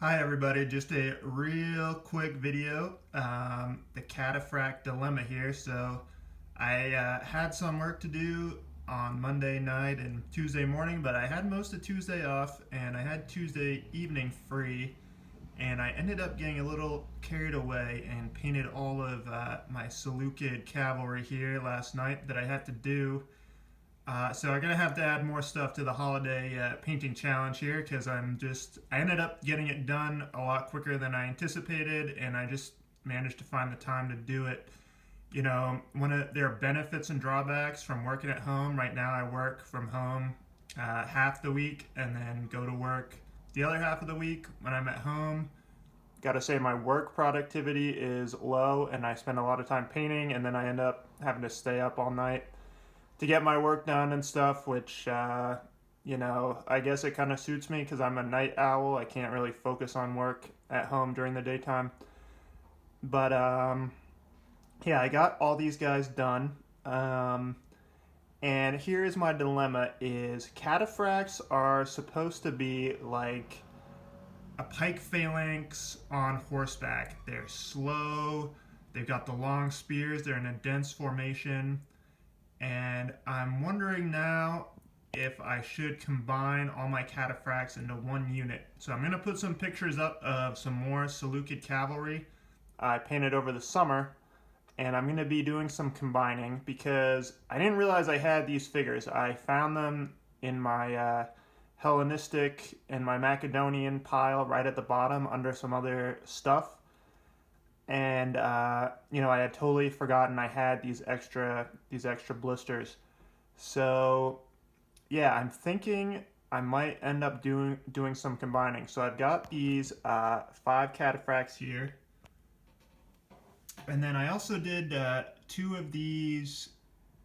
Hi everybody, just a real quick video, the Cataphract Dilemma here. So I had some work to do on Monday night and Tuesday morning, but I had most of Tuesday off and I had Tuesday evening free, and I ended up getting a little carried away and painted all of my Seleucid cavalry here last night that I had to do. So I'm gonna have to add more stuff to the holiday painting challenge here because I ended up getting it done a lot quicker than I anticipated, and I just managed to find the time to do it. There are benefits and drawbacks from working at home. Right now, I work from home half the week and then go to work the other half of the week when I'm at home. Got to say, my work productivity is low, and I spend a lot of time painting, and then I end up having to stay up all night to get my work done and stuff, which, I guess it kind of suits me because I'm a night owl. I can't really focus on work at home during the daytime. But, yeah, I got all these guys done. And here's my dilemma is cataphracts are supposed to be like a pike phalanx on horseback. They're slow. They've got the long spears. They're in a dense formation. And I'm wondering now if I should combine all my cataphracts into one unit. So I'm going to put some pictures up of some more Seleucid cavalry I painted over the summer, and I'm going to be doing some combining because I didn't realize I had these figures. I found them in my Hellenistic and my Macedonian pile right at the bottom under some other stuff, and I had totally forgotten I had these extra blisters. So yeah, I'm thinking I might end up doing some combining. So I've got these five cataphracts here, and then I also did two of these.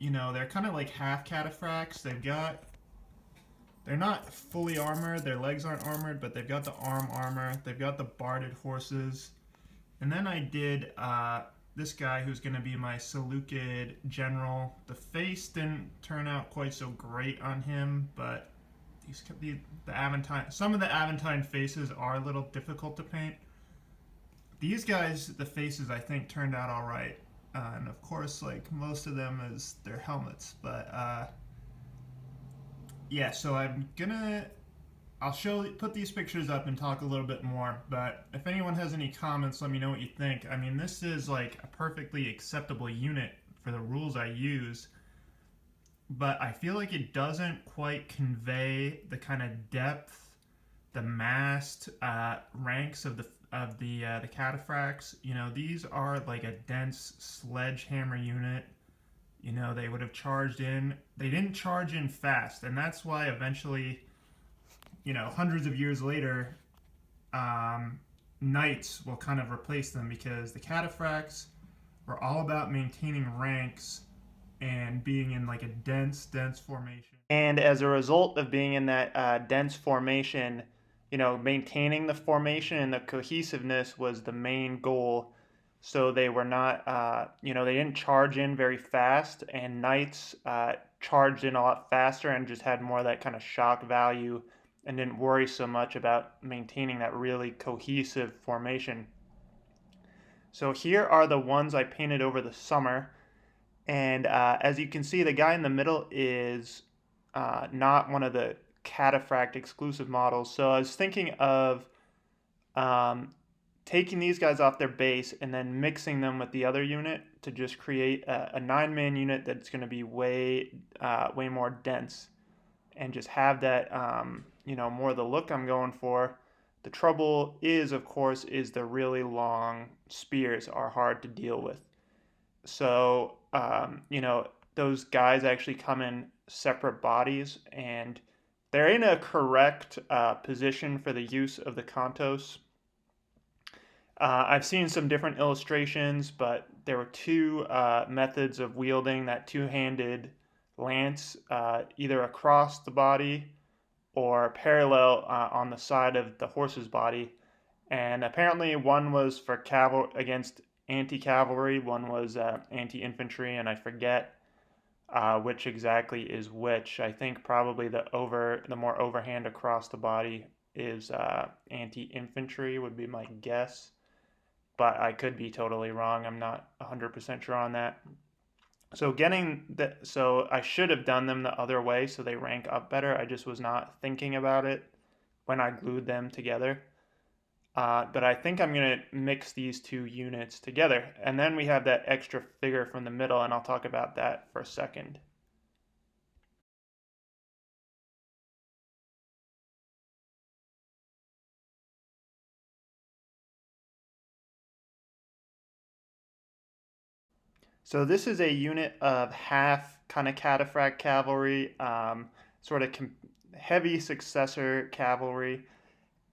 They're kind of like half cataphracts. They're not fully armored. Their legs aren't armored, but they've got the arm armor. They've got the barded horses. And then I did this guy who's going to be my Seleucid general. The face didn't turn out quite so great on him, but some of the Aventine faces are a little difficult to paint. These guys, the faces I think turned out all right, and of course, like most of them, is their helmets. But yeah, so put these pictures up and talk a little bit more, but if anyone has any comments, let me know what you think. I mean, this is like a perfectly acceptable unit for the rules I use, but I feel like it doesn't quite convey the kind of depth, the massed ranks of the cataphracts. These are like a dense sledgehammer unit. They would have charged in. They didn't charge in fast, and that's why eventually, hundreds of years later, knights will kind of replace them because the cataphracts were all about maintaining ranks and being in like a dense formation. And as a result of being in that dense formation, maintaining the formation and the cohesiveness was the main goal. So they were not, they didn't charge in very fast, and knights charged in a lot faster and just had more of that kind of shock value and didn't worry so much about maintaining that really cohesive formation. So here are the ones I painted over the summer. And as you can see, the guy in the middle is not one of the Cataphract exclusive models. So I was thinking of taking these guys off their base and then mixing them with the other unit to just create a 9-man unit that's going to be way more dense and just have that more the look I'm going for. The trouble is, of course, is the really long spears are hard to deal with. So those guys actually come in separate bodies, and they're in a correct position for the use of the Kantos. I've seen some different illustrations, but there were two methods of wielding that two-handed lance, either across the body or parallel on the side of the horse's body. And apparently one was for against anti-cavalry, one was anti-infantry, and I forget which exactly is which. I think probably the more overhand across the body is anti-infantry would be my guess, but I could be totally wrong. I'm not 100% sure on that. So I should have done them the other way so they rank up better. I just was not thinking about it when I glued them together. But I think I'm going to mix these two units together. And then we have that extra figure from the middle, and I'll talk about that for a second. So this is a unit of half kind of cataphract cavalry, sort of heavy successor cavalry,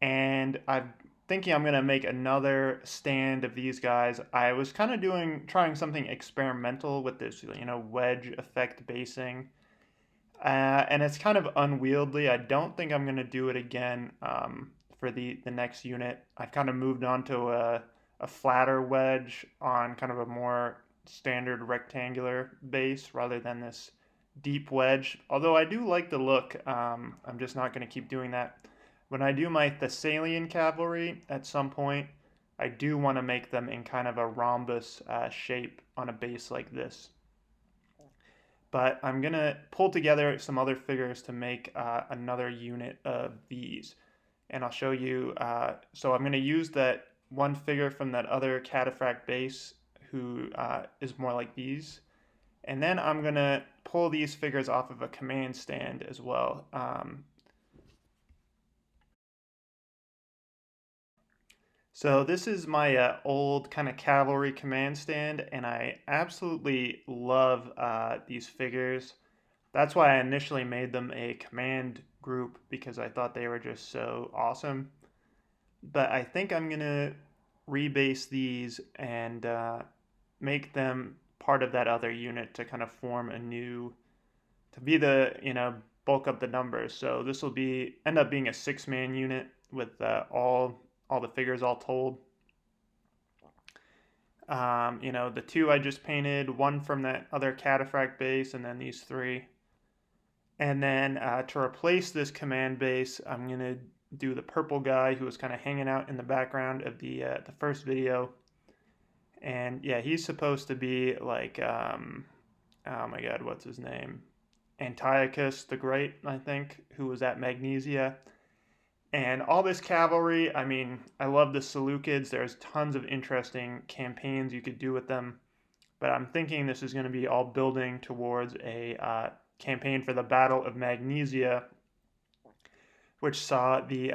and I'm thinking I'm gonna make another stand of these guys. I was kind of trying something experimental with this, wedge effect basing, and it's kind of unwieldy. I don't think I'm gonna do it again for the next unit. I've kind of moved on to a flatter wedge on kind of a more standard rectangular base rather than this deep wedge. Although I do like the look, I'm just not going to keep doing that. When I do my Thessalian cavalry at some point, I do want to make them in kind of a rhombus shape on a base like this. But I'm going to pull together some other figures to make another unit of these. And I'll show you, so I'm going to use that one figure from that other cataphract base who is more like these. And then I'm going to pull these figures off of a command stand as well. So this is my old kind of cavalry command stand, and I absolutely love these figures. That's why I initially made them a command group, because I thought they were just so awesome. But I think I'm going to rebase these and make them part of that other unit to kind of form a new, to be the, bulk up the numbers. So this will end up being a 6-man unit with all the figures all told. The two I just painted, one from that other cataphract base, and then these three. And then to replace this command base, I'm going to do the purple guy who was kind of hanging out in the background of the first video. And yeah, he's supposed to be like, oh my god, what's his name? Antiochus the Great, I think, who was at Magnesia. And all this cavalry, I mean, I love the Seleucids. There's tons of interesting campaigns you could do with them. But I'm thinking this is going to be all building towards a campaign for the Battle of Magnesia, which saw the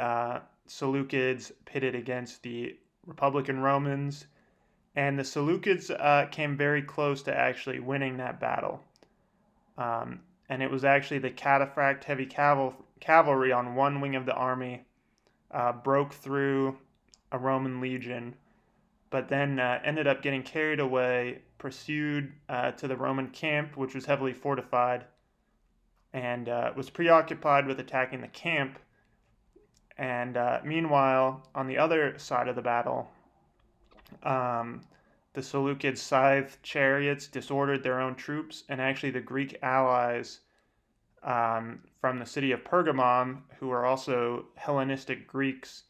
Seleucids pitted against the Republican Romans. And the Seleucids came very close to actually winning that battle. And it was actually the Cataphract heavy cavalry on one wing of the army broke through a Roman legion, but then ended up getting carried away, pursued to the Roman camp, which was heavily fortified, and was preoccupied with attacking the camp. And meanwhile, on the other side of the battle, the Seleucid scythe chariots disordered their own troops, and actually the Greek allies from the city of Pergamon, who are also Hellenistic Greeks,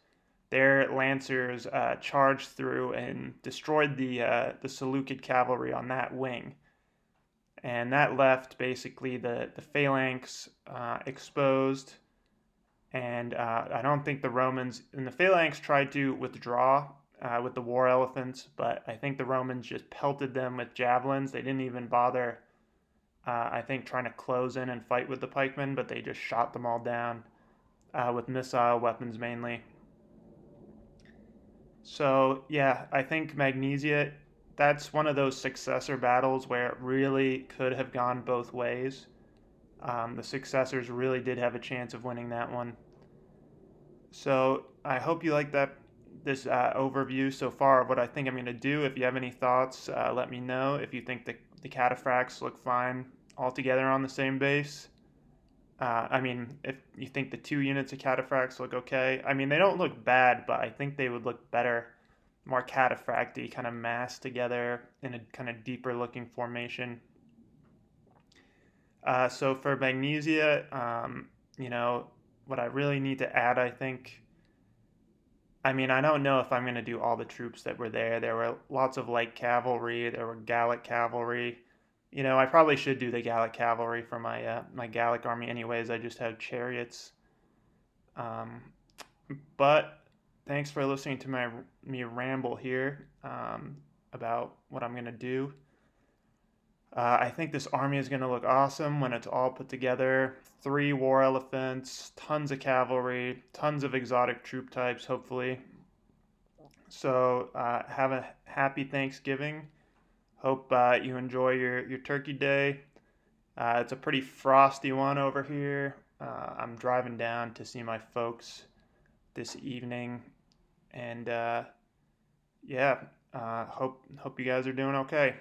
their lancers charged through and destroyed the Seleucid cavalry on that wing. And that left basically the phalanx exposed. And I don't think the Romans, and the phalanx tried to withdraw with the war elephants, but I think the Romans just pelted them with javelins. They didn't even bother, I think, trying to close in and fight with the pikemen, but they just shot them all down with missile weapons mainly. So, yeah, I think Magnesia, that's one of those successor battles where it really could have gone both ways. The successors really did have a chance of winning that one. So, I hope you like this overview so far of what I think I'm going to do. If you have any thoughts, let me know. If you think the cataphracts look fine all together on the same base. I mean, if you think the two units of cataphracts look okay, I mean, they don't look bad, but I think they would look better, more cataphracty, kind of massed together in a kind of deeper looking formation. So for Magnesia, what I really need to add, I think, I mean, I don't know if I'm going to do all the troops that were there. There were lots of light cavalry, there were Gallic cavalry. You know, I probably should do the Gallic cavalry for my Gallic army anyways. I just have chariots. Um, but thanks for listening to me ramble here about what I'm going to do. I think this army is going to look awesome when it's all put together. 3 war elephants, tons of cavalry, tons of exotic troop types, hopefully. So have a happy Thanksgiving. Hope you enjoy your turkey day. It's a pretty frosty one over here. I'm driving down to see my folks this evening, and yeah, hope you guys are doing okay.